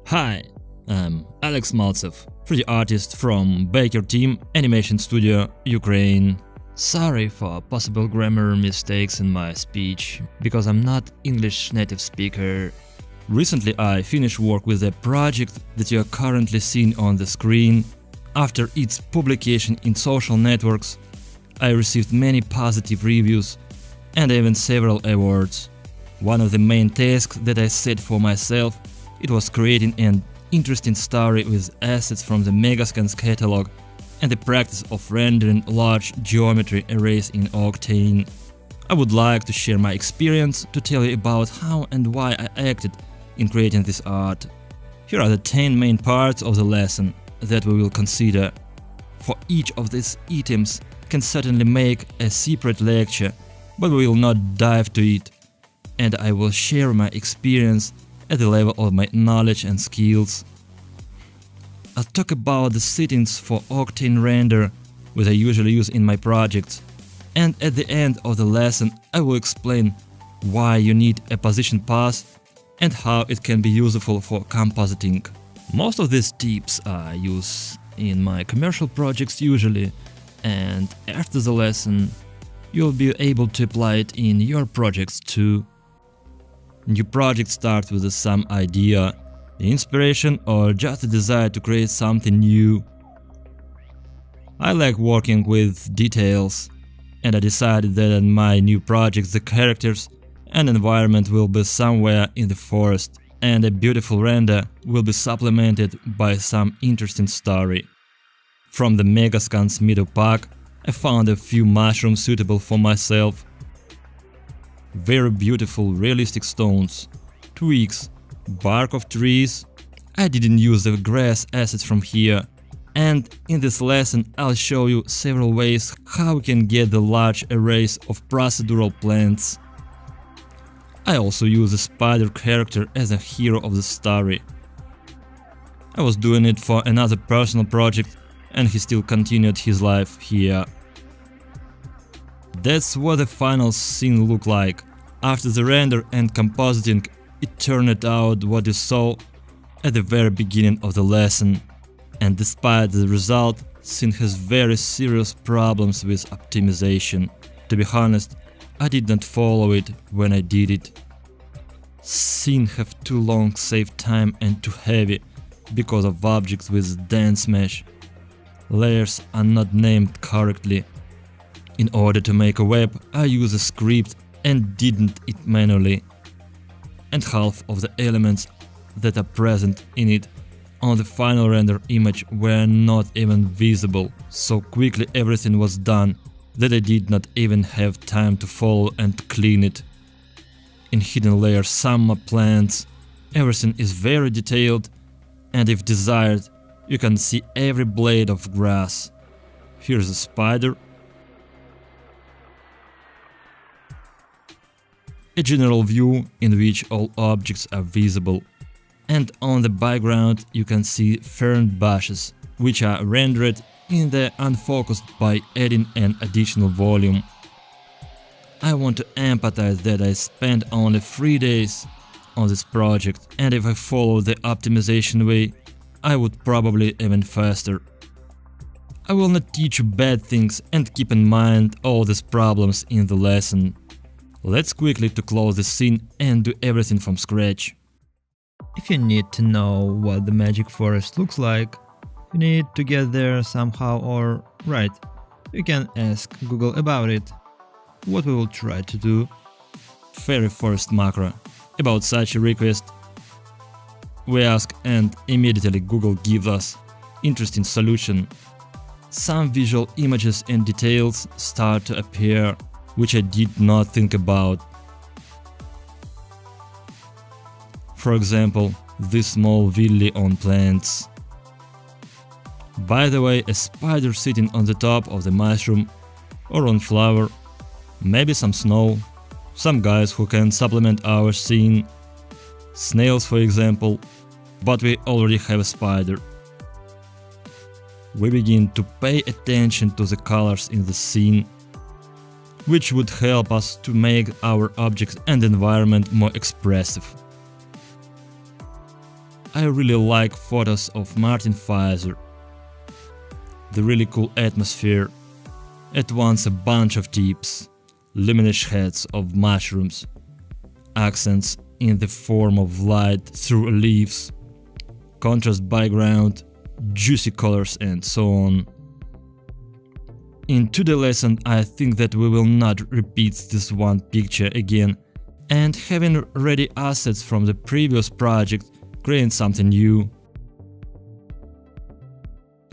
Hi, I'm Alex Maltsev, 3D artist from Baker Team, Animation Studio, Ukraine. Sorry for possible grammar mistakes in my speech, because I'm not English native speaker. Recently I finished work with a project that you are currently seeing on the screen. After its publication in social networks, I received many positive reviews and even several awards. One of the main tasks that I set for myself, it was creating an interesting story with assets from the Megascans catalog and the practice of rendering large geometry arrays in Octane. I would like to share my experience to tell you about how and why I acted in creating this art. Here are the 10 main parts of the lesson that we will consider. For each of these items can certainly make a separate lecture, but we will not dive to it, and I will share my experience at the level of my knowledge and skills. I'll talk about the settings for Octane render that I usually use in my projects, and at the end of the lesson I will explain why you need a position path and how it can be useful for compositing. Most of these tips I use in my commercial projects usually, and after the lesson you'll be able to apply it in your projects too. New projects start with some idea, inspiration or just a desire to create something new. I like working with details, and I decided that in my new projects the characters and environment will be somewhere in the forest, and a beautiful render will be supplemented by some interesting story. From the Megascans middle pack I found a few mushrooms suitable for myself. Very beautiful realistic stones, twigs, bark of trees. I didn't use the grass assets from here, and in this lesson I'll show you several ways how we can get the large arrays of procedural plants. I also use a spider character as a hero of the story. I was doing it for another personal project, and he still continued his life here. That's what the final scene looked like. After the render and compositing, it turned out what you saw at the very beginning of the lesson. And despite the result, scene has very serious problems with optimization. To be honest, I did not follow it when I did it. Scene have too long save time and too heavy because of objects with dense mesh. Layers are not named correctly. In order to make a web, I use a script and didn't it manually. And half of the elements that are present in it on the final render image were not even visible. So quickly everything was done that I did not even have time to follow and clean it. In hidden layer some are plants, everything is very detailed, and if desired you can see every blade of grass. Here's a spider, a general view in which all objects are visible, and on the background you can see fern bushes, which are rendered in the unfocused by adding an additional volume. I want to empathize that I spent only 3 days on this project, and if I follow the optimization way, I would probably even faster. I will not teach you bad things and keep in mind all these problems in the lesson. Let's quickly to close the scene and do everything from scratch. If you need to know what the magic forest looks like, you need to get there somehow, or right, you can ask Google about it. What we will try to do. Fairy forest macro. About such a request we ask and immediately Google gives us interesting solution. Some visual images and details start to appear which I did not think about. For example, this small villi on plants. By the way, a spider sitting on the top of the mushroom or on flower, maybe some snow, some guys who can supplement our scene, snails for example, but we already have a spider. We begin to pay attention to the colors in the scene, which would help us to make our objects and environment more expressive. I really like photos of Martin Pfizer. The really cool atmosphere. At once a bunch of tips, luminous heads of mushrooms, accents in the form of light through leaves, contrast background, juicy colors and so on. In 2D lesson I think that we will not repeat this one picture again, and having ready assets from the previous project, create something new.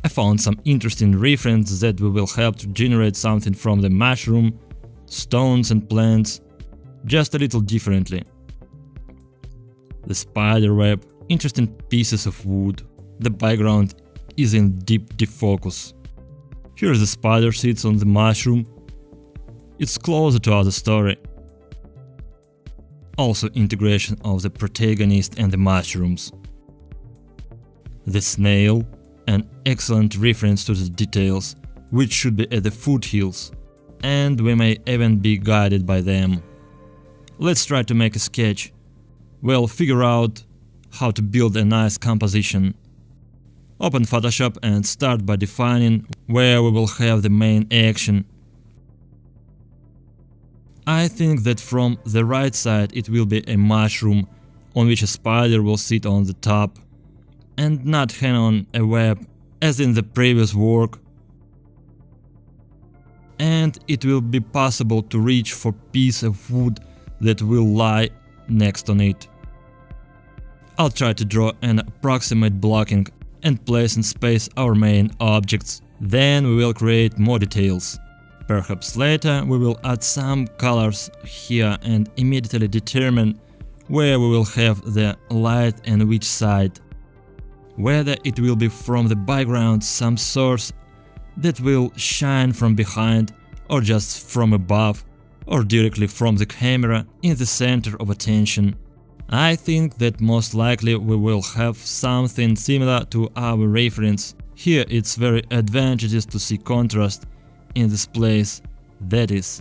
I found some interesting references that will help to generate something from the mushroom, stones and plants, just a little differently. The spider web, interesting pieces of wood, the background is in deep defocus. Here the spider sits on the mushroom, it's closer to our story. Also integration of the protagonist and the mushrooms. The snail, an excellent reference to the details, which should be at the foothills, and we may even be guided by them. Let's try to make a sketch. Well, figure out how to build a nice composition. Open Photoshop and start by defining where we will have the main action. I think that from the right side it will be a mushroom on which a spider will sit on the top and not hang on a web as in the previous work. And it will be possible to reach for piece of wood that will lie next on it. I'll try to draw an approximate blocking and place in space our main objects. Then we will create more details. Perhaps later we will add some colors here and immediately determine where we will have the light and which side. Whether it will be from the background some source that will shine from behind or just from above or directly from the camera in the center of attention. I think that most likely we will have something similar to our reference. Here it's very advantageous to see contrast in this place, that is,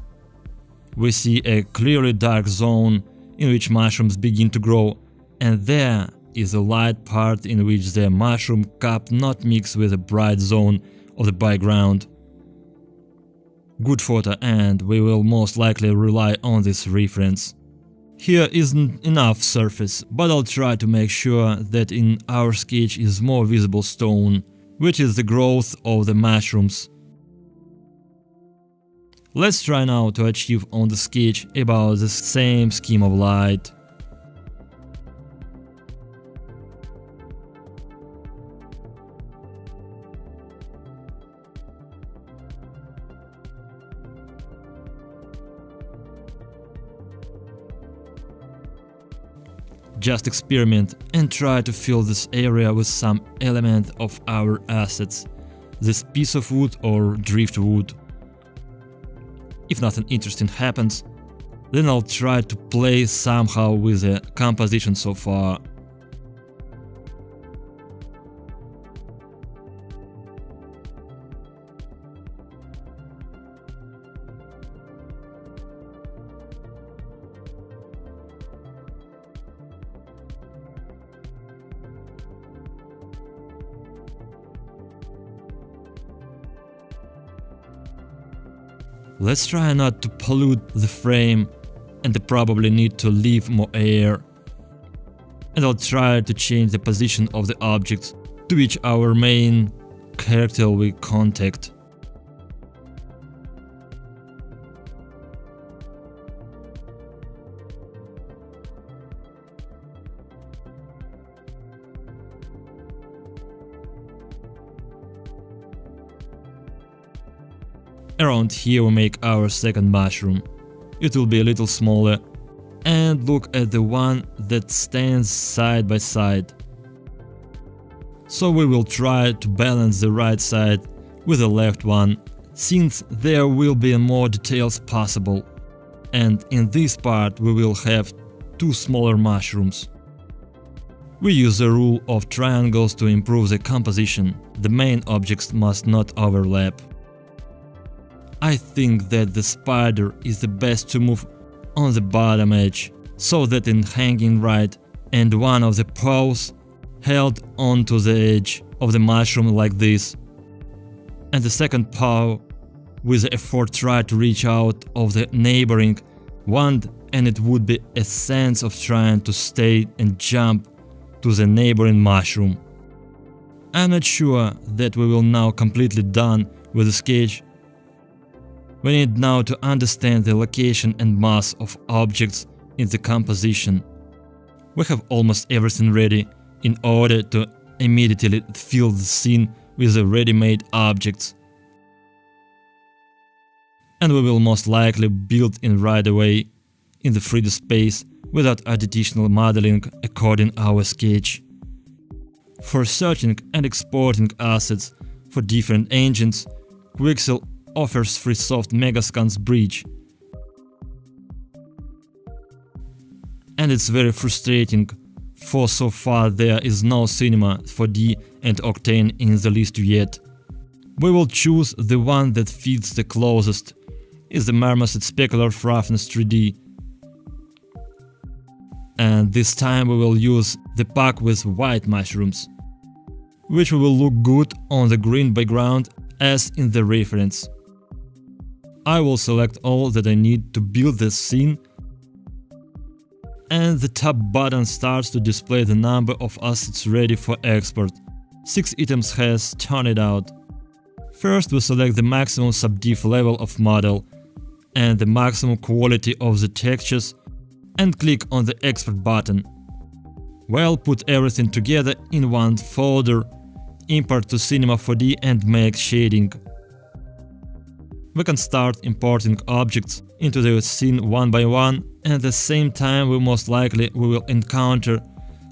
we see a clearly dark zone in which mushrooms begin to grow, and there is a light part in which the mushroom cup not mix with the bright zone of the background. Good photo, and we will most likely rely on this reference. Here isn't enough surface, but I'll try to make sure that in our sketch is more visible stone, which is the growth of the mushrooms. Let's try now to achieve on the sketch about the same scheme of light. Just experiment and try to fill this area with some element of our assets, this piece of wood or driftwood. If nothing interesting happens, then I'll try to play somehow with the composition so far. Let's try not to pollute the frame, and I probably need to leave more air. And I'll try to change the position of the object to which our main character will contact. Around here we make our second mushroom. It will be a little smaller. And look at the one that stands side by side. So we will try to balance the right side with the left one, since there will be more details possible. And in this part we will have two smaller mushrooms. We use the rule of triangles to improve the composition. The main objects must not overlap. I think that the spider is the best to move on the bottom edge, so that in hanging right and one of the paws held onto the edge of the mushroom like this, and the second paw with the effort try to reach out of the neighboring wand, and it would be a sense of trying to stay and jump to the neighboring mushroom. I'm not sure that we will now completely done with the sketch. We need now to understand the location and mass of objects in the composition. We have almost everything ready in order to immediately fill the scene with the ready-made objects. And we will most likely build in right away in the 3D space without additional modeling according our sketch. For searching and exporting assets for different engines, Quixel offers free soft Megascans bridge. And it's very frustrating, for so far there is no Cinema 4D and Octane in the list yet. We will choose the one that fits the closest, is the Marmoset Specular Roughness 3D. And this time we will use the pack with white mushrooms, which will look good on the green background as in the reference. I will select all that I need to build this scene, and the top button starts to display the number of assets ready for export. 6 items has turned out. First we select the maximum subdiff level of model and the maximum quality of the textures and click on the export button. We'll put everything together in one folder, import to Cinema 4D and make shading. We can start importing objects into the scene one by one, and at the same time we will encounter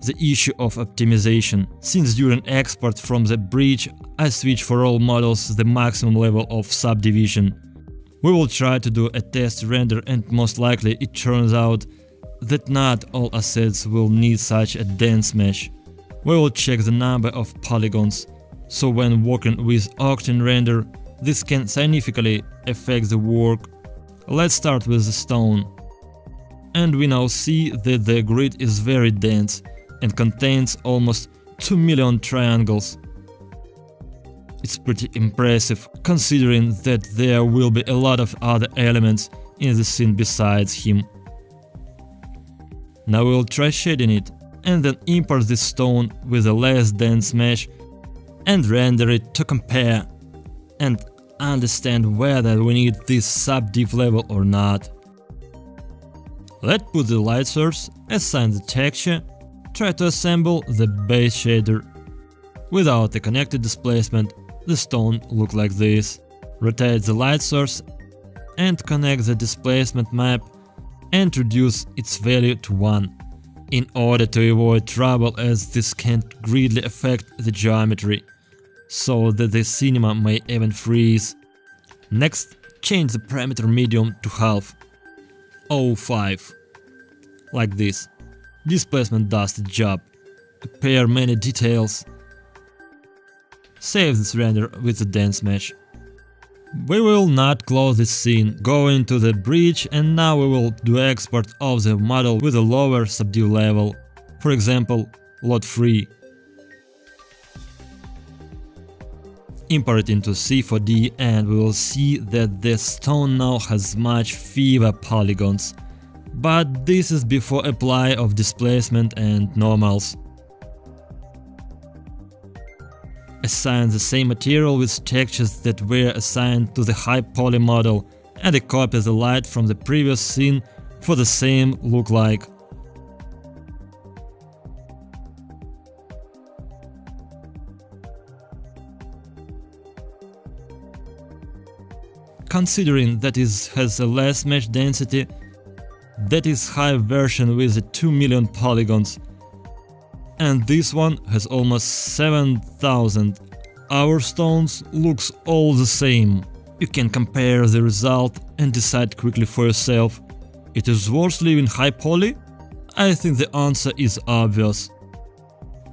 the issue of optimization, since during export from the bridge I switch for all models the maximum level of subdivision. We will try to do a test render, and most likely it turns out that not all assets will need such a dense mesh. We will check the number of polygons, so when working with Octane render, this can significantly affect the work. Let's start with the stone. And we now see that the grid is very dense and contains almost 2 million triangles. It's pretty impressive, considering that there will be a lot of other elements in the scene besides him. Now we'll try shading it, and then import this stone with a less dense mesh and render it to compare and understand whether we need this subdiff level or not. Let's put the light source, assign the texture, try to assemble the base shader. Without the connected displacement, the stone looks like this. Rotate the light source and connect the displacement map and reduce its value to 1, in order to avoid trouble, as this can greatly affect the geometry, so that the cinema may even freeze. Next, change the parameter medium to half, 0.5, like this. Displacement does the job. Appear many details. Save this render with the dense mesh. We will not close this scene, go into the bridge, and now we will do export of the model with a lower subdiff level, for example, lot 3. Import it into C4D, and we will see that the stone now has much fewer polygons, but this is before apply of displacement and normals. Assign the same material with textures that were assigned to the high poly model, and copy the light from the previous scene for the same look-like. Considering that it has a less mesh density, that is high version with the 2 million polygons, and this one has almost 7,000. Our stones looks all the same. You can compare the result and decide quickly for yourself. It is worth leaving high poly? I think the answer is obvious.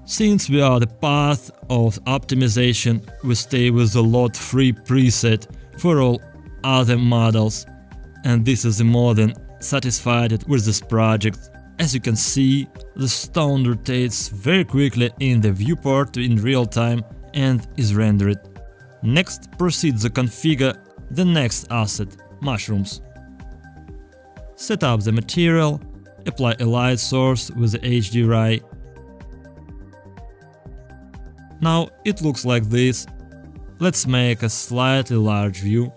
Since we are the path of optimization, we stay with the lot 3 preset for all other models, and this is more than satisfied with this project. As you can see, the stone rotates very quickly in the viewport in real time and is rendered. Next, proceed to configure the next asset, mushrooms. Set up the material, apply a light source with the HDRI. Now it looks like this. Let's make a slightly large view.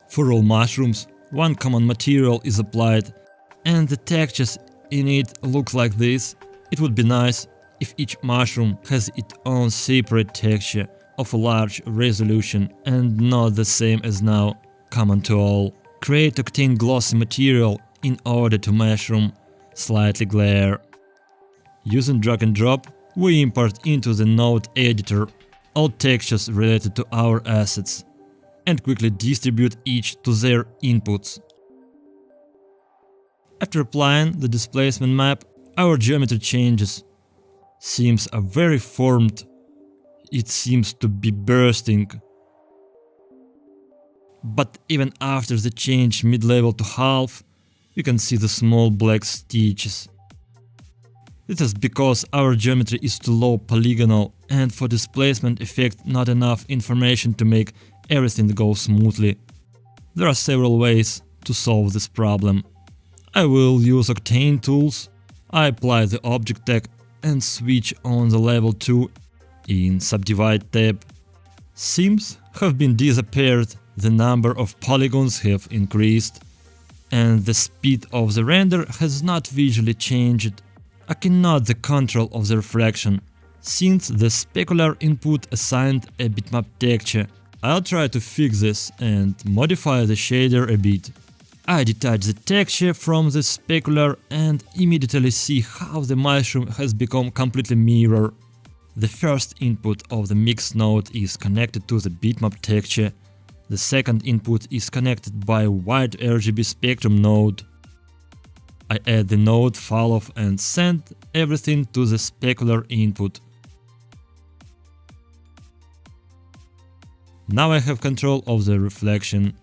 For all mushrooms, one common material is applied, and the textures in it look like this. It would be nice if each mushroom has its own separate texture of a large resolution and not the same as now, common to all. Create Octane glossy material in order to mushroom slightly glare. Using drag and drop, we import into the node editor all textures related to our assets and quickly distribute each to their inputs. After applying the displacement map, our geometry changes. Seams are very formed. It seems to be bursting. But even after the change mid-level to half, you can see the small black stitches. This is because our geometry is too low polygonal and for displacement effect not enough information to make everything go smoothly. There are several ways to solve this problem. I will use Octane tools. I apply the object tag and switch on the level 2 in Subdivide tab. Seams have been disappeared, the number of polygons have increased, and the speed of the render has not visually changed. I cannot the control of the reflection, since the specular input assigned a bitmap texture. I'll try to fix this and modify the shader a bit. I detach the texture from the specular and immediately see how the mushroom has become completely mirror. The first input of the mix node is connected to the bitmap texture. The second input is connected by a white RGB spectrum node. I add the node follow and send everything to the specular input. Now I have control of the reflection.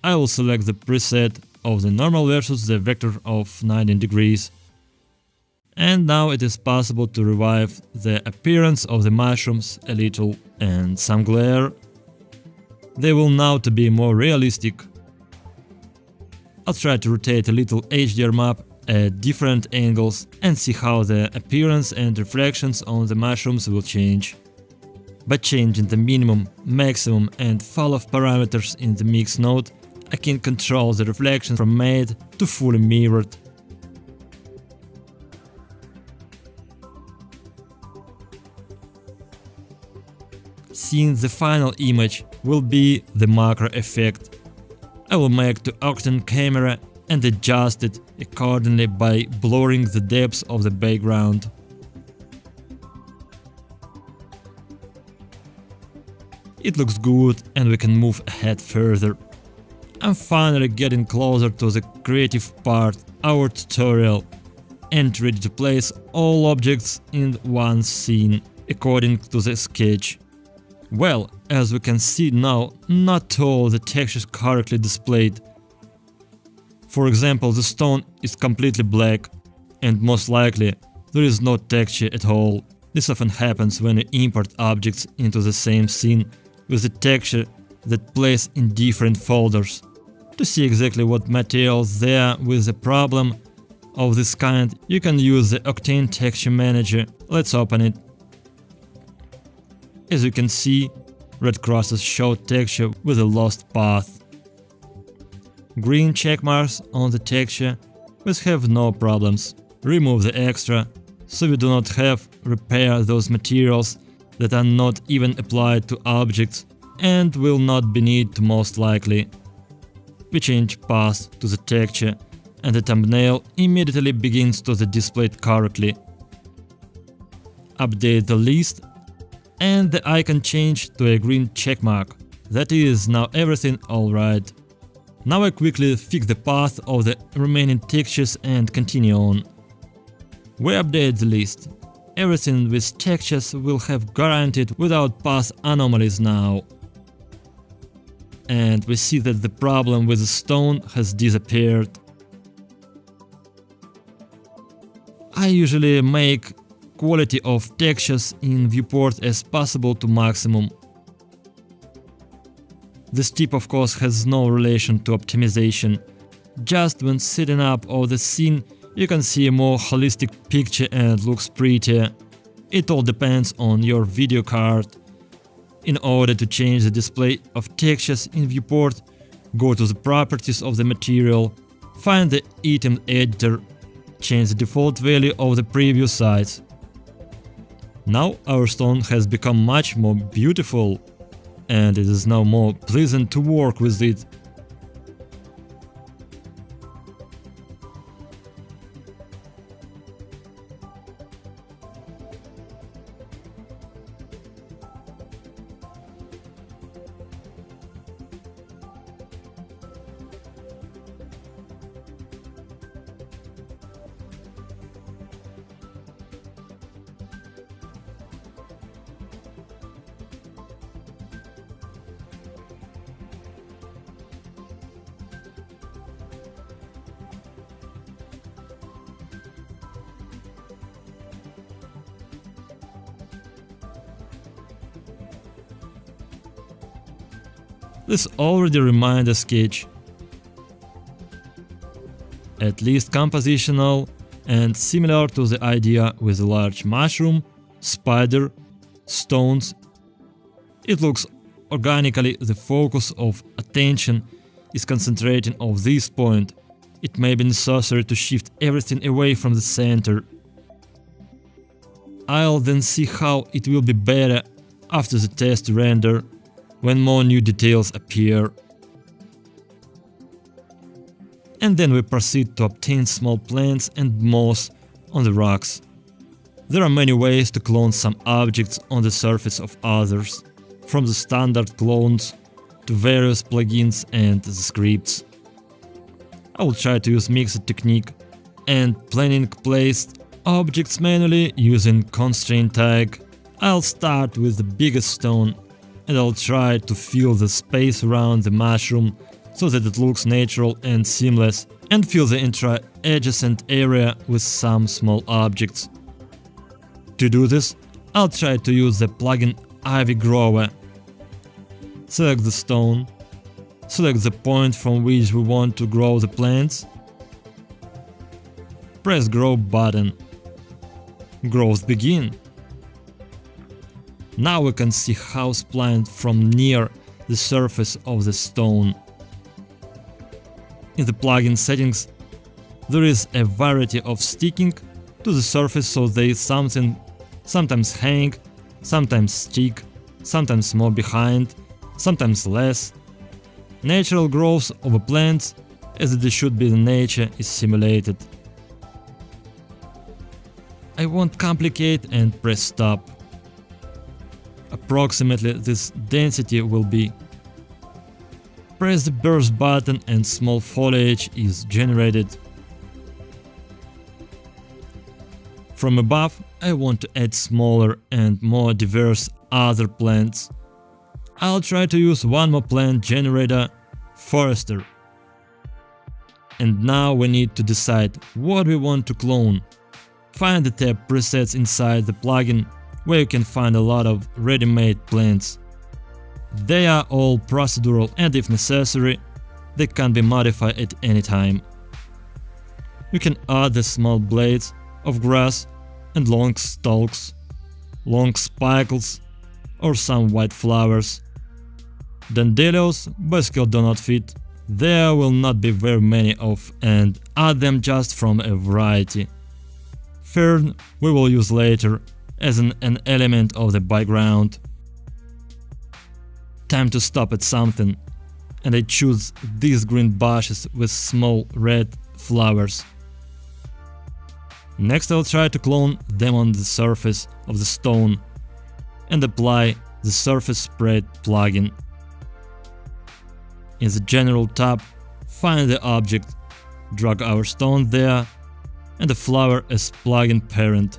I will select the preset of the normal versus the vector of 90 degrees. And now it is possible to revive the appearance of the mushrooms a little and some glare. They will now to be more realistic. I'll try to rotate a little HDR map at different angles and see how the appearance and reflections on the mushrooms will change. By changing the minimum, maximum and fall-off parameters in the mix node, I can control the reflection from matte to fully mirrored. Since the final image will be the macro effect, I will make to Octane camera and adjust it accordingly by blurring the depths of the background. It looks good and we can move ahead further. I'm finally getting closer to the creative part, our tutorial, and ready to place all objects in one scene, according to the sketch. Well, as we can see now, not all the textures correctly displayed. For example, the stone is completely black, and most likely there is no texture at all. This often happens when you import objects into the same scene with a texture that plays in different folders. To see exactly what materials there with a problem of this kind, you can use the Octane Texture Manager. Let's open it. As you can see, red crosses show texture with a lost path. Green checkmarks on the texture will have no problems. Remove the extra, so we do not have repair those materials that are not even applied to objects and will not be needed most likely. We change path to the texture and the thumbnail immediately begins to be displayed correctly. Update the list and the icon changed to a green checkmark. That is now everything alright. Now I quickly fix the path of the remaining textures and continue on. We update the list. Everything with textures will have guaranteed without path anomalies now. And we see that the problem with the stone has disappeared. I usually make quality of textures in viewport as possible to maximum. This tip of course has no relation to optimization. Just when setting up all the scene, you can see a more holistic picture and looks prettier. It all depends on your video card. In order to change the display of textures in viewport, go to the properties of the material, find the item editor, change the default value of the preview size. Now our stone has become much more beautiful, and it is now more pleasant to work with it. This already reminds a sketch, at least compositional and similar to the idea with a large mushroom, spider, stones. It looks organically the focus of attention is concentrating on this point. It may be necessary to shift everything away from the center. I'll then see how it will be better after the test render, when more new details appear. And then we proceed to obtain small plants and moss on the rocks. There are many ways to clone some objects on the surface of others, from the standard clones to various plugins and the scripts. I will try to use mixed technique and planning placed objects manually using constraint tag. I'll start with the biggest stone, and I'll try to fill the space around the mushroom so that it looks natural and seamless, and fill the entire adjacent area with some small objects. To do this, I'll try to use the plugin Ivy Grower. Select the stone, select the point from which we want to grow the plants, press Grow button. Growth begin. Now we can see house plant from near the surface of the stone. In the plugin settings, there is a variety of sticking to the surface so they sometimes hang, sometimes stick, sometimes more behind, sometimes less. Natural growth of a plant, as it should be in nature, is simulated. I won't complicate and press stop. Approximately this density will be. Press the burst button and small foliage is generated. From above, I want to add smaller and more diverse other plants. I'll try to use one more plant generator, Forester. And now we need to decide what we want to clone. Find the tab presets inside the plugin, where you can find a lot of ready-made plants. They are all procedural, and if necessary, they can be modified at any time. You can add the small blades of grass and long stalks, long spikes, or some white flowers. Dandelions basically do not fit, there will not be very many of, and add them just from a variety. Fern we will use later as an element of the background. Time to stop at something, and I choose these green bushes with small red flowers. Next I'll try to clone them on the surface of the stone and apply the surface spread plugin. In the general tab, find the object, drag our stone there, and the flower as plugin parent.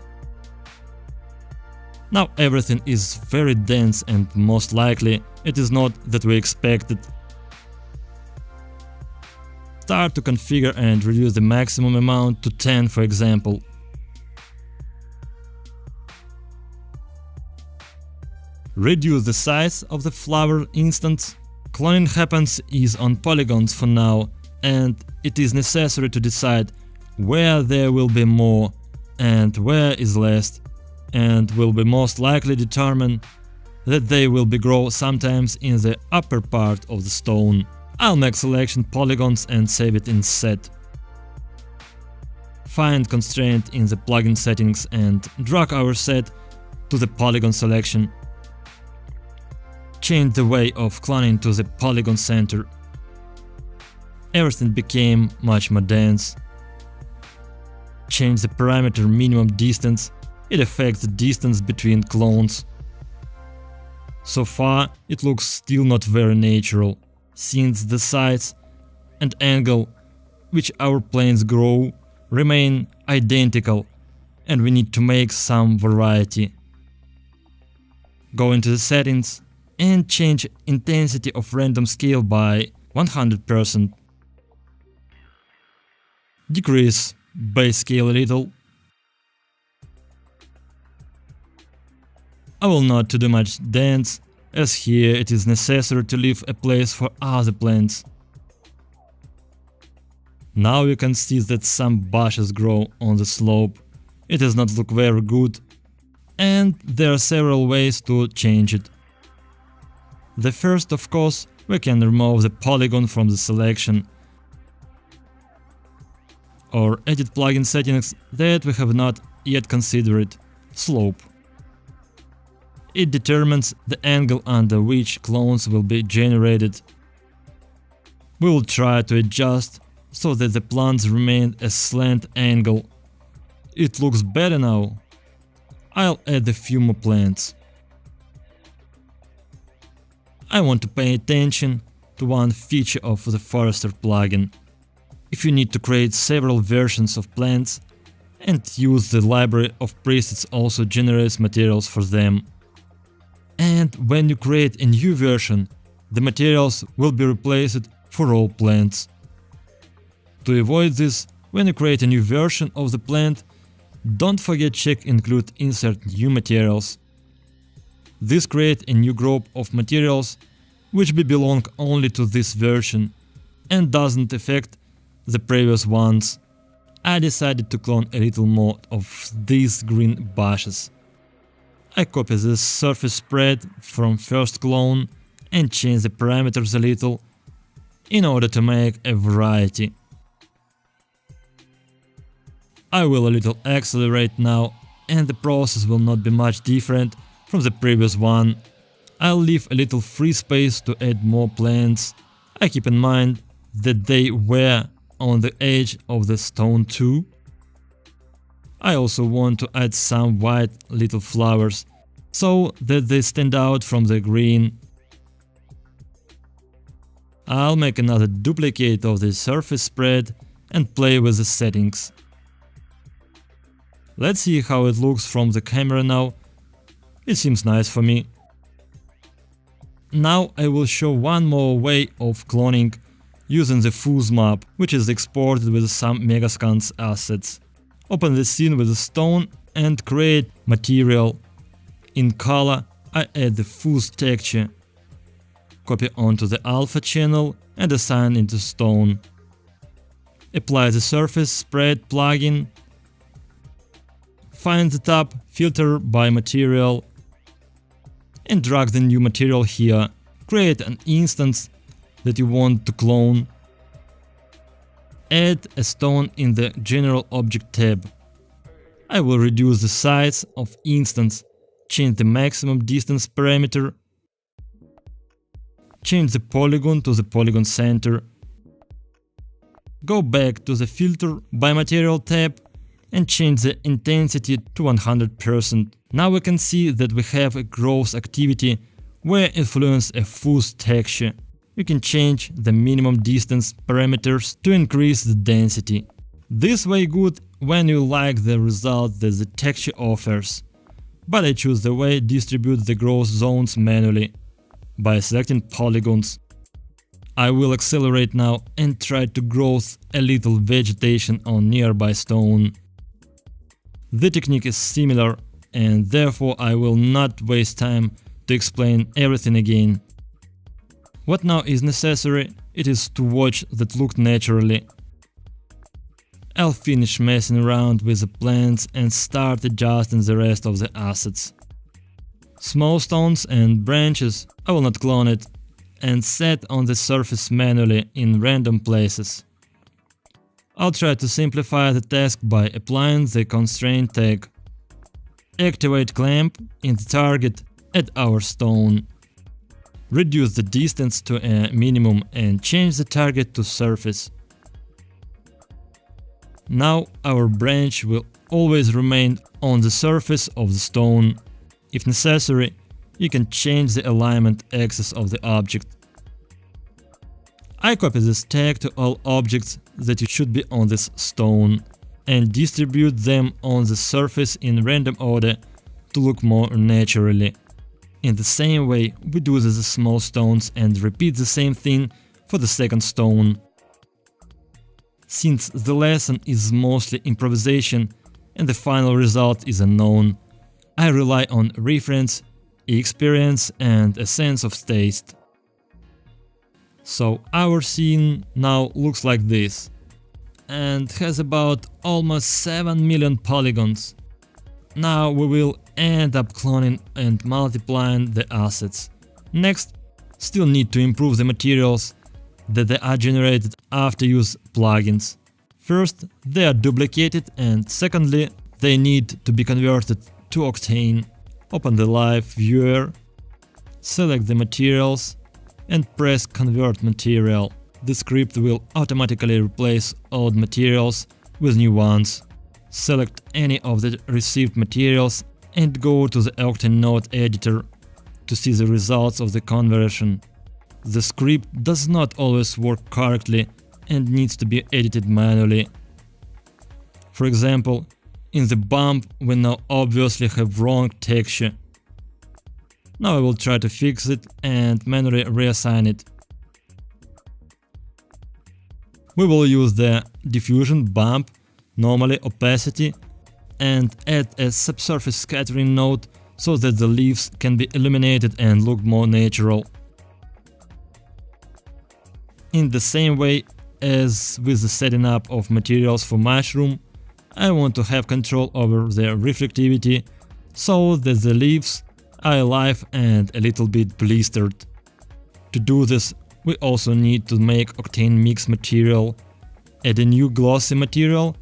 Now everything is very dense and most likely it is not that we expected. Start to configure and reduce the maximum amount to 10 for example. Reduce the size of the flower instance. Cloning happens is on polygons for now, and it is necessary to decide where there will be more and where is less, and will be most likely determine that they will be grow sometimes in the upper part of the stone. I'll make selection polygons and save it in set. Find constraint in the plugin settings and drag our set to the polygon selection. Change the way of cloning to the polygon center. Everything became much more dense. Change the parameter minimum distance. It affects the distance between clones. So far, it looks still not very natural, since the size and angle which our planes grow remain identical, and we need to make some variety. Go into the settings and change intensity of random scale by 100%. Decrease base scale a little. I will not do much dance, as here it is necessary to leave a place for other plants. Now you can see that some bushes grow on the slope. It does not look very good, and there are several ways to change it. The first, of course, we can remove the polygon from the selection, or edit plugin settings that we have not yet considered, slope. It determines the angle under which clones will be generated. We will try to adjust so that the plants remain a slant angle. It looks better now. I'll add a few more plants. I want to pay attention to one feature of the Forester plugin. If you need to create several versions of plants and use the library of presets also generates materials for them. And when you create a new version, the materials will be replaced for all plants. To avoid this, when you create a new version of the plant, don't forget check include insert new materials. This creates a new group of materials which belong only to this version and doesn't affect the previous ones. I decided to clone a little more of these green bushes. I copy this surface spread from first clone and change the parameters a little in order to make a variety. I will a little accelerate now, and the process will not be much different from the previous one. I'll leave a little free space to add more plants. I keep in mind that they were on the edge of the stone too. I also want to add some white little flowers, so that they stand out from the green. I'll make another duplicate of the surface spread and play with the settings. Let's see how it looks from the camera now. It seems nice for me. Now I will show one more way of cloning using the fuzz map, which is exported with some Megascans assets. Open the scene with a stone and create material. In color, I add the fuzz texture. Copy onto the alpha channel and assign into stone. Apply the surface spread plugin. Find the tab filter by material and drag the new material here. Create an instance that you want to clone. Add a stone in the General Object tab. I will reduce the size of instance, change the maximum distance parameter, change the polygon to the polygon center. Go back to the Filter by Material tab and change the intensity to 100%. Now we can see that we have a growth activity where influence a fuzz texture. You can change the minimum distance parameters to increase the density. This way good when you like the result that the texture offers. But I choose the way distribute the growth zones manually by selecting polygons. I will accelerate now and try to grow a little vegetation on nearby stone. The technique is similar, and therefore I will not waste time to explain everything again. What now is necessary, it is to watch that look naturally. I'll finish messing around with the plants and start adjusting the rest of the assets. Small stones and branches, I will not clone it, and set on the surface manually in random places. I'll try to simplify the task by applying the constraint tag. Activate clamp in the target at our stone. Reduce the distance to a minimum and change the target to surface. Now our branch will always remain on the surface of the stone. If necessary, you can change the alignment axis of the object. I copy this tag to all objects that should be on this stone and distribute them on the surface in random order to look more naturally. In the same way, we do with the small stones and repeat the same thing for the second stone. Since the lesson is mostly improvisation and the final result is unknown, I rely on reference, experience and a sense of taste. So our scene now looks like this and has about almost 7 million polygons. Now we will end up cloning and multiplying the assets. Next, still need to improve the materials that they are generated after use plugins. First, they are duplicated and secondly, they need to be converted to Octane. Open the live viewer, select the materials and press Convert Material. The script will automatically replace old materials with new ones. Select any of the received materials and go to the Octane node editor to see the results of the conversion. The script does not always work correctly and needs to be edited manually. For example, in the bump we now obviously have wrong texture. Now I will try to fix it and manually reassign it. We will use the diffusion, bump, normally opacity and add a subsurface scattering node so that the leaves can be illuminated and look more natural. In the same way as with the setting up of materials for mushroom, I want to have control over their reflectivity so that the leaves are alive and a little bit blistered. To do this, we also need to make Octane mix material, add a new glossy material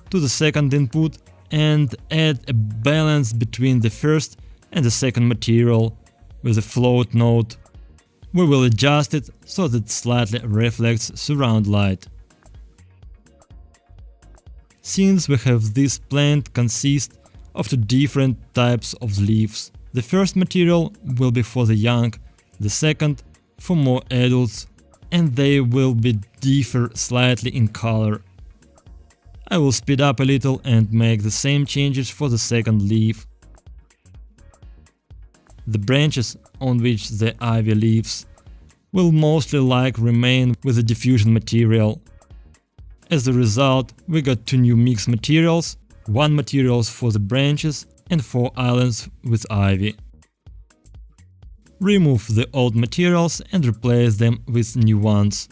to the second input and add a balance between the first and the second material with a float node. We will adjust it so that it slightly reflects surround light. Since we have this plant consist of two different types of leaves, the first material will be for the young, the second for more adults, and they will be differ slightly in color. I will speed up a little and make the same changes for the second leaf. The branches on which the ivy lives will mostly remain with the diffusion material. As a result, we got two new mix materials, one materials for the branches and 4 islands with ivy. Remove the old materials and replace them with new ones.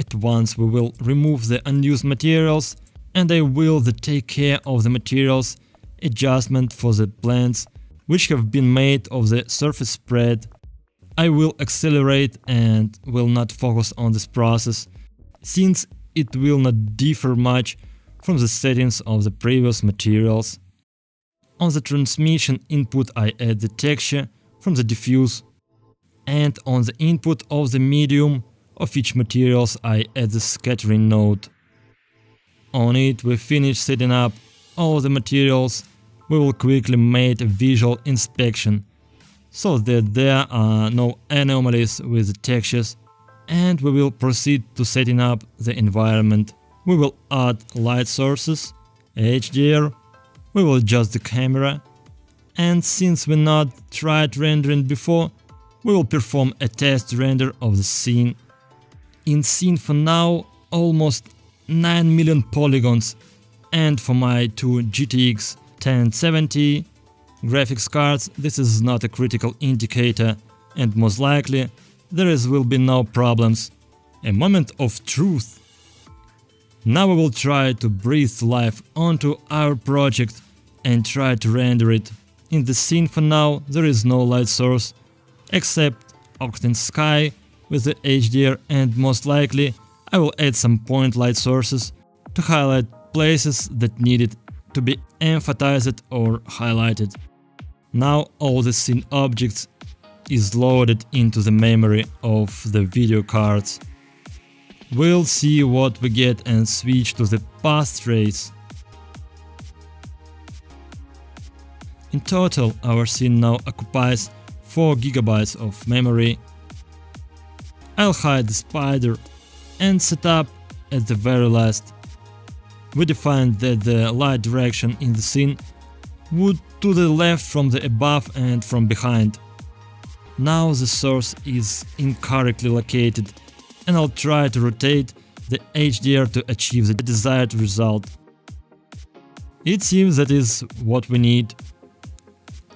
At once we will remove the unused materials and I will take care of the materials adjustment for the plants which have been made of the surface spread. I will accelerate and will not focus on this process, since it will not differ much from the settings of the previous materials. On the transmission input I add the texture from the diffuse, and on the input of the medium of each materials I add the scattering node. On it we finish setting up all the materials. We will quickly make a visual inspection so that there are no anomalies with the textures, and we will proceed to setting up the environment. We will add light sources, HDR, we will adjust the camera, and since we not tried rendering before, we will perform a test render of the scene. In scene for now almost 9 million polygons, and for my two GTX 1070 graphics cards, this is not a critical indicator, and most likely will be no problems. A moment of truth. Now we will try to breathe life onto our project and try to render it. In the scene for now there is no light source except Octane sky with the HDR, and most likely I will add some point light sources to highlight places that needed to be emphasized or highlighted. Now all the scene objects is loaded into the memory of the video cards. We'll see what we get and switch to the path trace. In total, our scene now occupies 4 GB of memory. I'll hide the spider and set up at the very last. We defined that the light direction in the scene would to the left from the above and from behind. Now the source is incorrectly located, and I'll try to rotate the HDR to achieve the desired result. It seems that is what we need.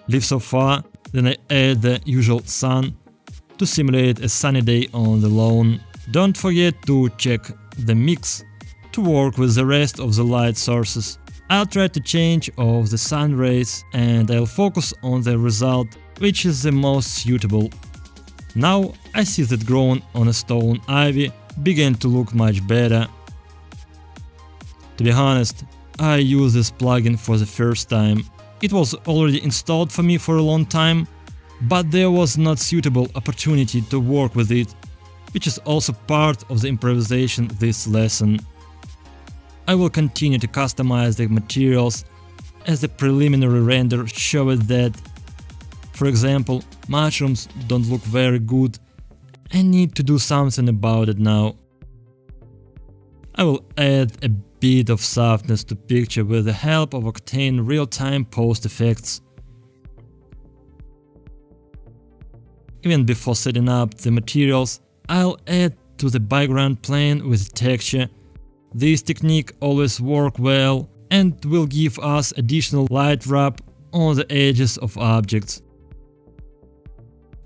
Leave so far, then I add the usual sun to simulate a sunny day on the lawn. Don't forget to check the mix to work with the rest of the light sources. I'll try to change of the sun rays and I'll focus on the result which is the most suitable. Now I see that growing on a stone ivy began to look much better. To be honest, I use this plugin for the first time. It was already installed for me for a long time, but there was not suitable opportunity to work with it, which is also part of the improvisation this lesson. I will continue to customize the materials as the preliminary render showed that, for example, mushrooms don't look very good and need to do something about it now. I will add a bit of softness to picture with the help of Octane real-time post effects. Even before setting up the materials, I'll add to the background plane with texture. This technique always works well and will give us additional light wrap on the edges of objects.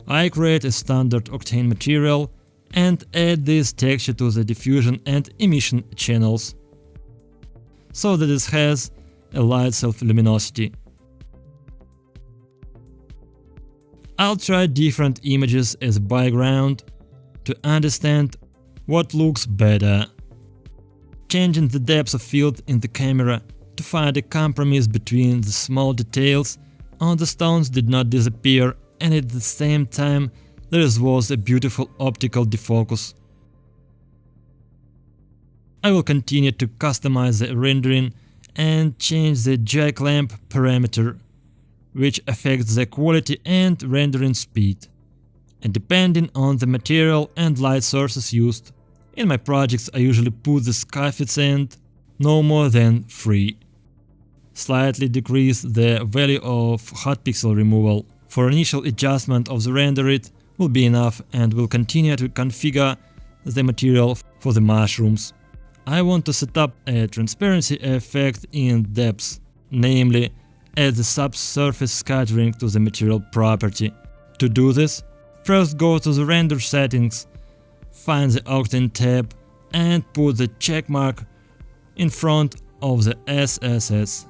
I create a standard Octane material and add this texture to the diffusion and emission channels, so that it has a light self-luminosity. I'll try different images as background to understand what looks better. Changing the depth of field in the camera to find a compromise between the small details on the stones did not disappear, and at the same time there was a beautiful optical defocus. I will continue to customize the rendering and change the jack lamp parameter, which affects the quality and rendering speed, and depending on the material and light sources used. In my projects I usually put the coefficient no more than 3. Slightly decrease the value of hot pixel removal. For initial adjustment of the render it will be enough, and will continue to configure the material for the mushrooms. I want to set up a transparency effect in depths, namely add the subsurface scattering to the material property. To do this, first go to the render settings, find the Octane tab and put the checkmark in front of the SSS.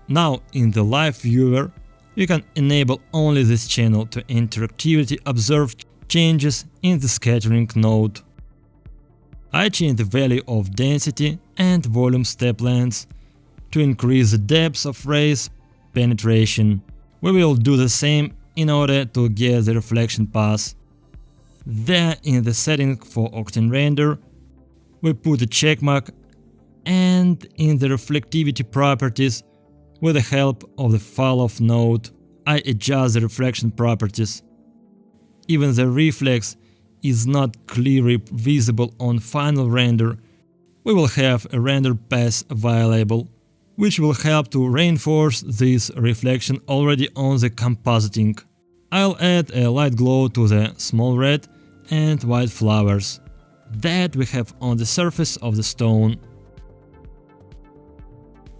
Now in the live viewer you can enable only this channel to interactivity observe changes in the scattering node. I change the value of density and volume step lengths to increase the depth of rays penetration. We will do the same in order to get the reflection path. There in the setting for Octane render we put a checkmark, and in the reflectivity properties with the help of the fall-off node I adjust the reflection properties. Even the reflex is not clearly visible on final render. We will have a render path available, which will help to reinforce this reflection already on the compositing. I'll add a light glow to the small red and white flowers that we have on the surface of the stone.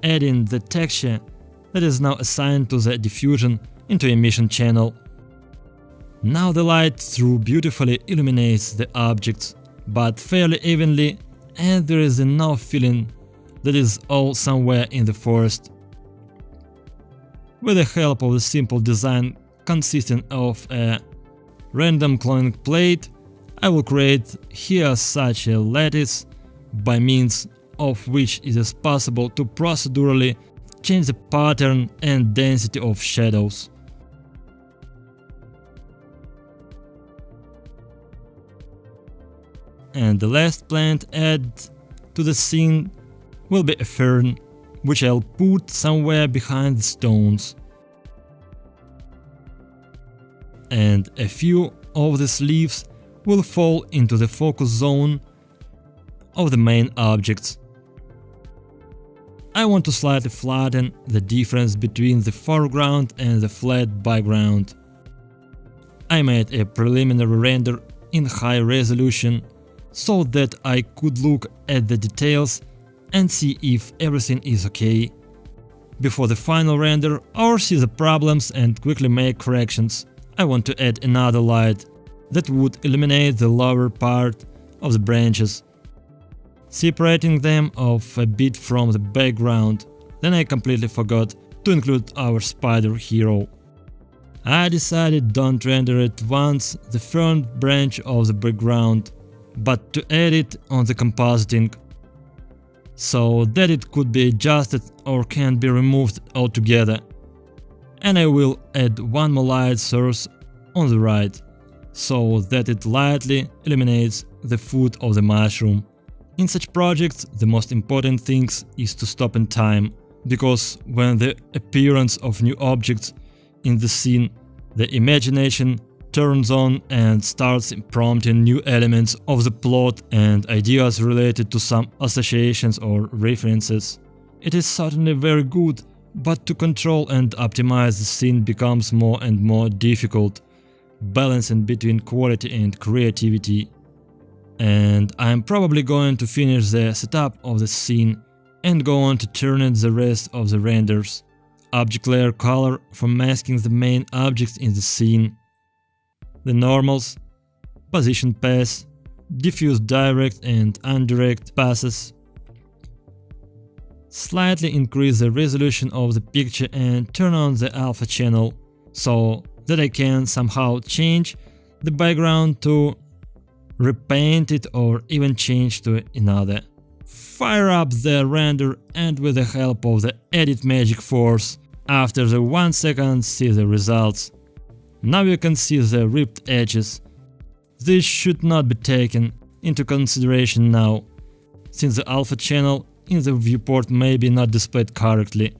Adding the texture that is now assigned to the diffusion into emission channel. Now the light through beautifully illuminates the objects, but fairly evenly, and there is enough feeling that is all somewhere in the forest. With the help of a simple design consisting of a random cloning plate, I will create here such a lattice by means of which it is possible to procedurally change the pattern and density of shadows. And the last plant added to the scene will be a fern, which I'll put somewhere behind the stones. And a few of these leaves will fall into the focus zone of the main objects. I want to slightly flatten the difference between the foreground and the flat background. I made a preliminary render in high resolution so that I could look at the details and see if everything is okay before the final render, or see the problems and quickly make corrections. I want to add another light that would illuminate the lower part of the branches, separating them off a bit from the background. Then I completely forgot to include our spider hero. I decided don't render at once the front branch of the background, but to add it on the compositing, so that it could be adjusted or can be removed altogether. And I will add one more light source on the right, so that it lightly illuminates the foot of the mushroom. In such projects, the most important thing is to stop in time, because when the appearance of new objects in the scene, the imagination turns on and starts prompting new elements of the plot and ideas related to some associations or references. It is certainly very good, but to control and optimize the scene becomes more and more difficult, balancing between quality and creativity. And I'm probably going to finish the setup of the scene and go on to turn in the rest of the renders. Object layer color for masking the main objects in the scene, the normals, position path, diffuse direct and indirect passes. Slightly increase the resolution of the picture and turn on the alpha channel, so that I can somehow change the background to repaint it or even change to another. Fire up the render and with the help of the edit magic force, after the 1 second see the results. Now you can see the ripped edges. This should not be taken into consideration now, since the alpha channel in the viewport may be not displayed correctly.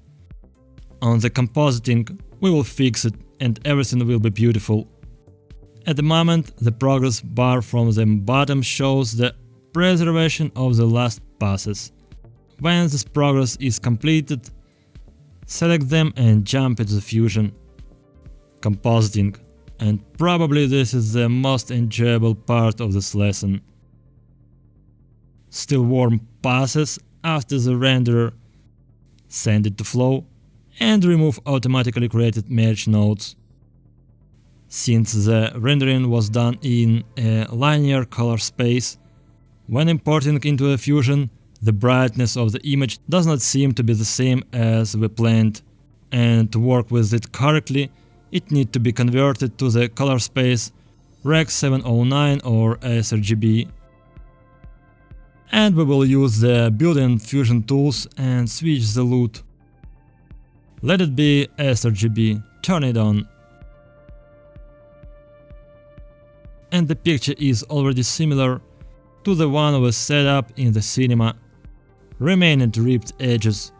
On the compositing we will fix it and everything will be beautiful. At the moment the progress bar from the bottom shows the preservation of the last passes. When this progress is completed, select them and jump into the fusion. Compositing, and probably this is the most enjoyable part of this lesson. Still warm passes after the renderer, send it to flow, and remove automatically created merge nodes. Since the rendering was done in a linear color space, when importing into a fusion, the brightness of the image does not seem to be the same as we planned, and to work with it correctly, it needs to be converted to the color space Rec 709 or sRGB. And we will use the built-in fusion tools and switch the loot. Let it be sRGB, turn it on. And the picture is already similar to the one we set up in the cinema. Remaining ripped edges.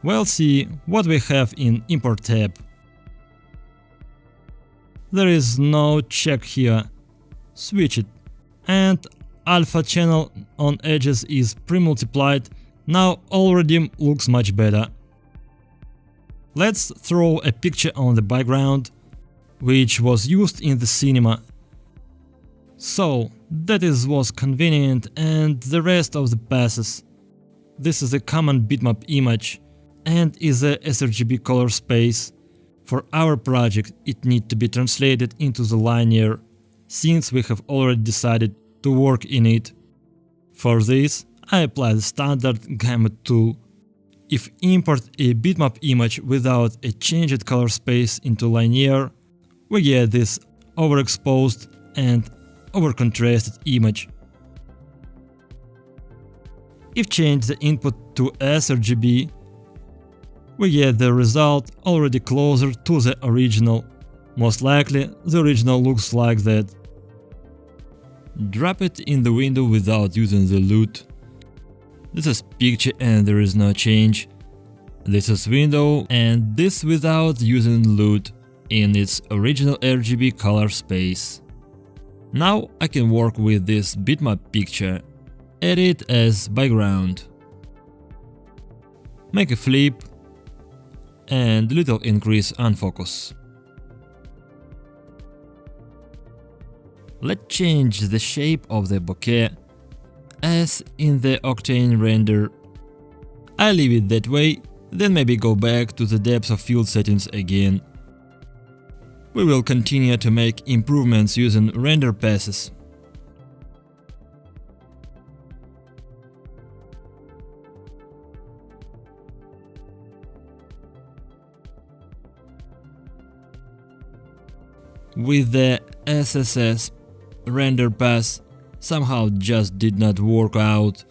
We'll see what we have in import tab. There is no check here. Switch it. And alpha channel on edges is pre-multiplied, now already looks much better. Let's throw a picture on the background, which was used in the cinema. So that was convenient, and the rest of the passes. This is a common bitmap image, and is a sRGB color space. For our project it needs to be translated into the linear, since we have already decided to work in it. For this, I apply the standard gamut tool. If import a bitmap image without a changed color space into linear, we get this overexposed and overcontrasted image. If change the input to sRGB, we get the result already closer to the original. Most likely the original looks like that. Drop it in the window without using the LUT. This is picture and there is no change. This is window and this without using LUT in its original RGB color space. Now I can work with this bitmap picture, edit as background. Make a flip and little increase unfocus. Let's change the shape of the bokeh as in the Octane render. I leave it that way, then maybe go back to the depth of field settings again. We will continue to make improvements using render passes. With the SSS render pass, somehow just did not work out.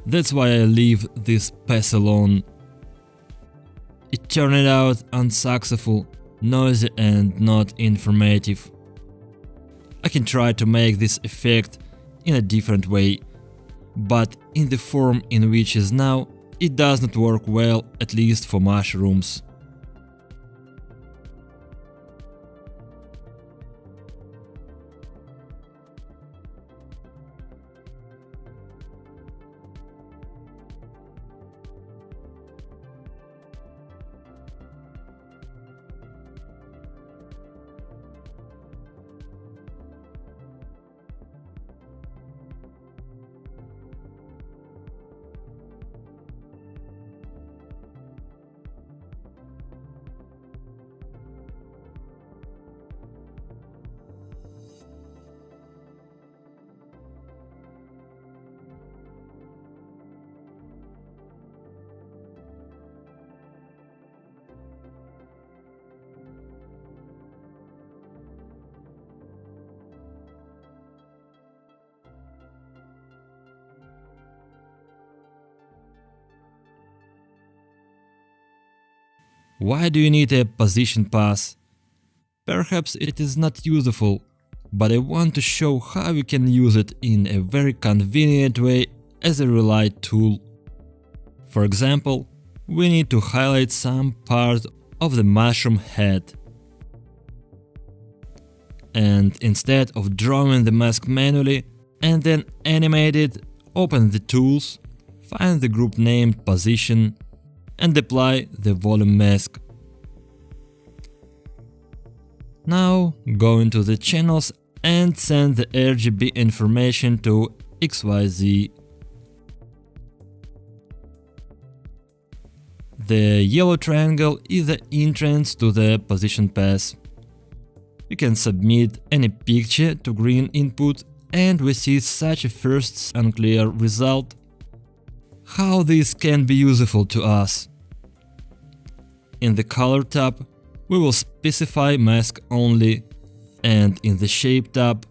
That's why I leave this pass alone. It turned out unsuccessful, noisy and not informative. I can try to make this effect in a different way, but in the form in which is now, it does not work well, at least for mushrooms. Why do you need a position pass? Perhaps it is not useful, but I want to show how you can use it in a very convenient way as a relight tool. For example, we need to highlight some part of the mushroom head. And instead of drawing the mask manually and then animate it, open the tools, find the group named position and apply the volume mask. Now go into the channels and send the RGB information to XYZ. The yellow triangle is the entrance to the position pass. You can submit any picture to green input and we see such a first unclear result. How this can be useful to us? In the color tab, we will specify mask only, and in the shape tab,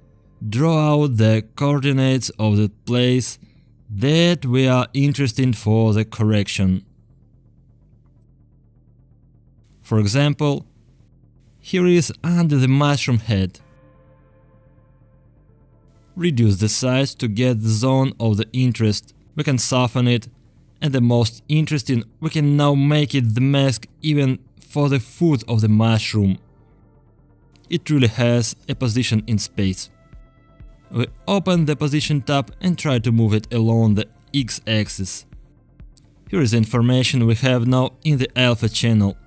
draw out the coordinates of the place that we are interested in for the correction. For example, here is under the mushroom head. Reduce the size to get the zone of the interest. We can soften it, and the most interesting, we can now make it the mask even for the foot of the mushroom. It really has a position in space. We open the position tab and try to move it along the x-axis. Here is the information we have now in the alpha channel.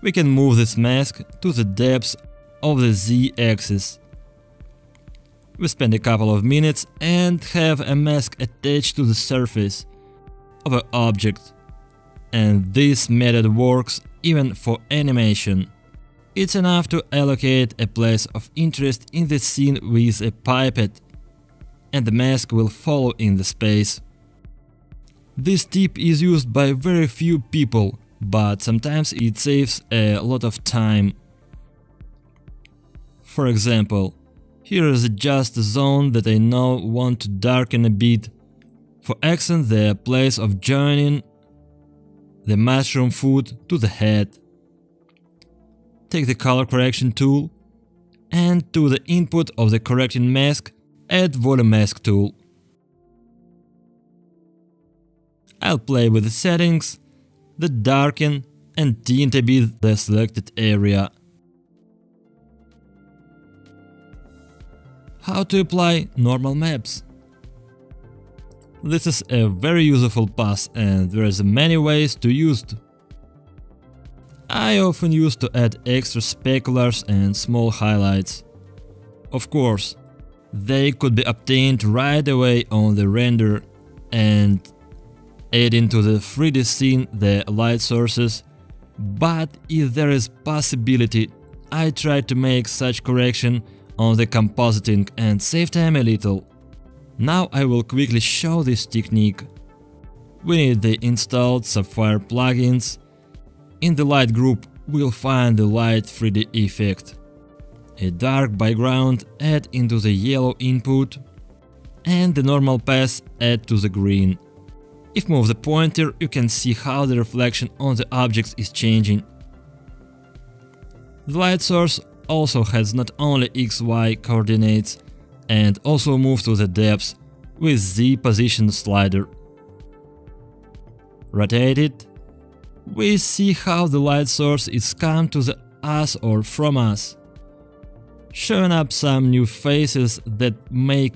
We can move this mask to the depth of the z-axis. We spend a couple of minutes and have a mask attached to the surface. of an object, and this method works even for animation. It's enough to allocate a place of interest in the scene with a pipette, and the mask will follow in the space. This tip is used by very few people, but sometimes it saves a lot of time. For example, here is just a zone that I now want to darken a bit. For accent, the place of joining the mushroom foot to the head. Take the color correction tool and to the input of the correcting mask add volume mask tool. I'll play with the settings, the darken and tint a bit the selected area. How to apply normal maps? This is a very useful pass and there is many ways to use it. I often used to add extra speculars and small highlights. Of course, they could be obtained right away on the render and adding to the 3D scene the light sources, but if there is possibility, I try to make such correction on the compositing and save time a little. Now I will quickly show this technique. We need the installed Sapphire plugins. In the light group we'll find the light 3D effect. A dark background add into the yellow input and the normal path add to the green. If move the pointer you can see how the reflection on the objects is changing. The light source also has not only XY coordinates and also move to the depths with Z position slider. Rotate it. We see how the light source is come to the us or from us, showing up some new faces that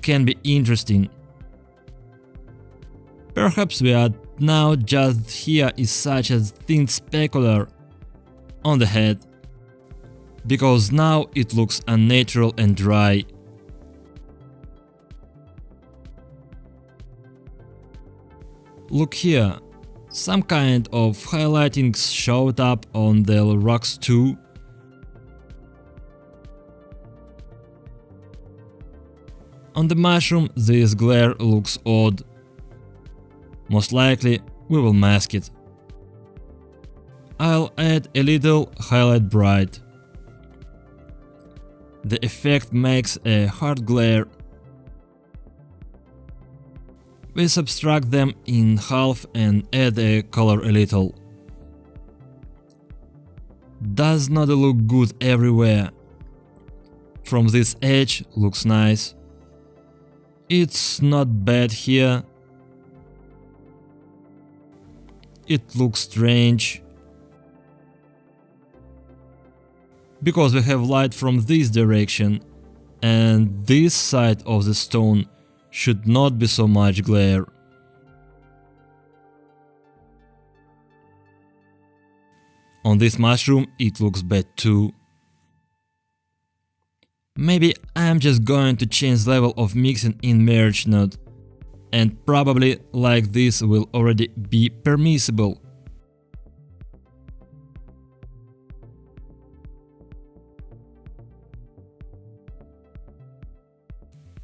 can be interesting. Perhaps we are now just here is such a thin specular on the head, because now it looks unnatural and dry. Look here, some kind of highlighting showed up on the rocks too. On the mushroom this glare looks odd. Most likely we will mask it. I'll add a little highlight bright. The effect makes a hard glare. We subtract them in half and add a color a little. Does not look good everywhere. From this edge looks nice. It's not bad here. It looks strange. Because we have light from this direction and this side of the stone should not be so much glare. On this mushroom it looks bad too. Maybe I'm just going to change level of mixing in merge node, and probably like this will already be permissible.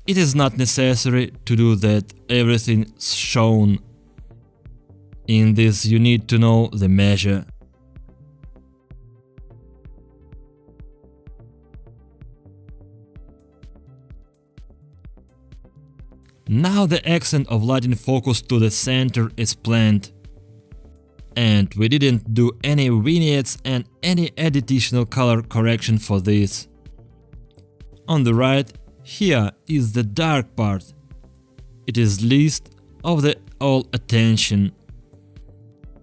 It is not necessary to do that everything's shown. In this you need to know the measure. Now the accent of lighting focus to the center is planned. And we didn't do any vignettes and any additional color correction for this. On the right, here is the dark part. It is least of the all attention.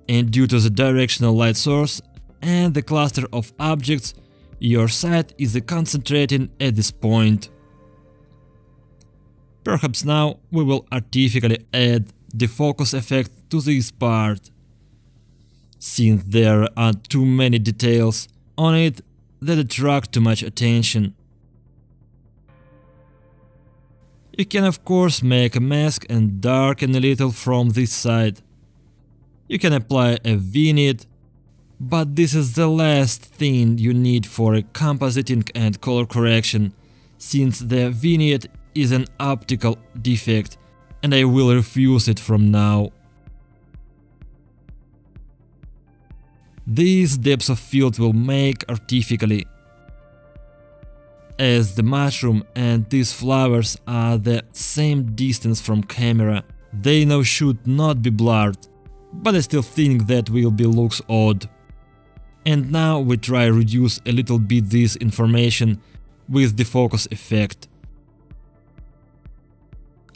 And due to the directional light source and the cluster of objects, your sight is concentrating at this point. Perhaps now we will artificially add the focus effect to this part, since there are too many details on it that attract too much attention. You can of course make a mask and darken a little from this side. You can apply a vignette, but this is the last thing you need for a compositing and color correction, since the vignette is an optical defect and I will refuse it from now. This depth of field will make artificially, as the mushroom and these flowers are the same distance from camera. They now should not be blurred, but I still think that will be looks odd. And now we try reduce a little bit this information with the focus effect.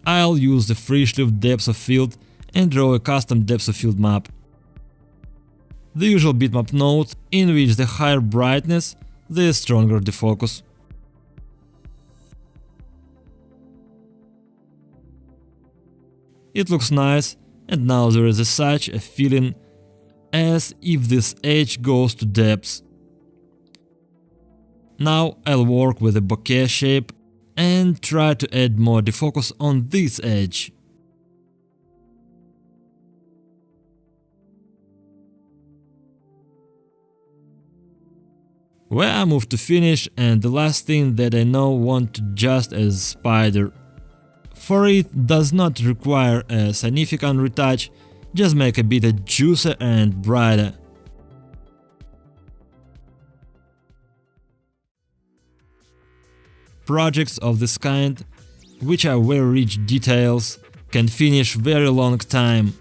I'll use the freshlift depth of field and draw a custom depth of field map. The usual bitmap node, in which the higher brightness, the stronger the focus. It looks nice, and now there is such a feeling as if this edge goes to depths. Now I'll work with a bokeh shape and try to add more defocus on this edge. Where I move to finish, and the last thing that I now want to just as spider. For it does not require a significant retouch, just make a bit juicier and brighter. Projects of this kind, which are very rich details, can finish very long time,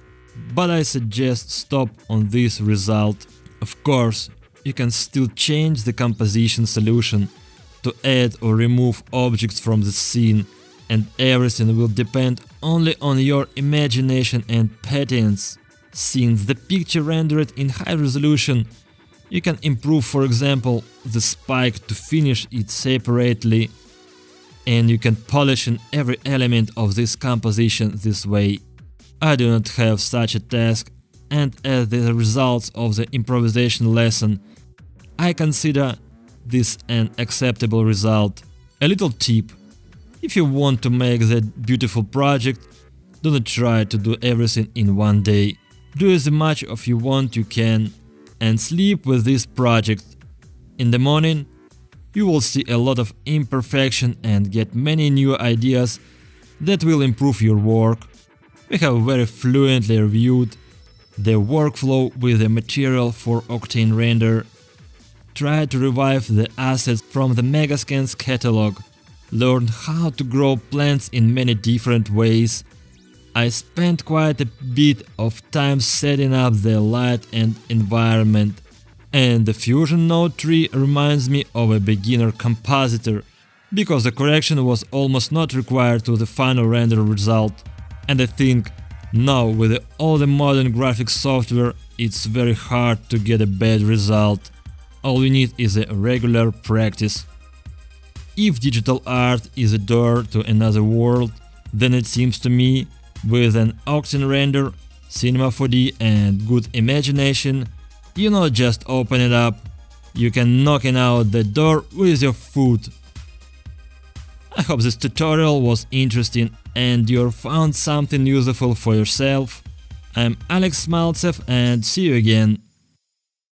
but I suggest stop on this result. Of course, you can still change the composition solution to add or remove objects from the scene, and everything will depend only on your imagination and patterns. Since the picture rendered in high resolution, you can improve, for example, the spike to finish it separately, and you can polish in every element of this composition this way. I do not have such a task, and as the results of the improvisation lesson, I consider this an acceptable result. A little tip: if you want to make that beautiful project, do not try to do everything in one day. Do as much as you want you can, and sleep with this project. In the morning, you will see a lot of imperfection and get many new ideas that will improve your work. We have very fluently reviewed the workflow with the material for Octane render. Try to revive the assets from the Megascans catalog. Learn how to grow plants in many different ways. I spent quite a bit of time setting up the light and environment, and the Fusion node tree reminds me of a beginner compositor, because the correction was almost not required to the final render result. And I think now with all the modern graphics software, it's very hard to get a bad result. All you need is a regular practice. If digital art is a door to another world, then it seems to me, with an Octane render, Cinema 4D and good imagination, you not just open it up, you can knocking out the door with your foot. I hope this tutorial was interesting and you found something useful for yourself. I'm Alex Maltsev and see you again.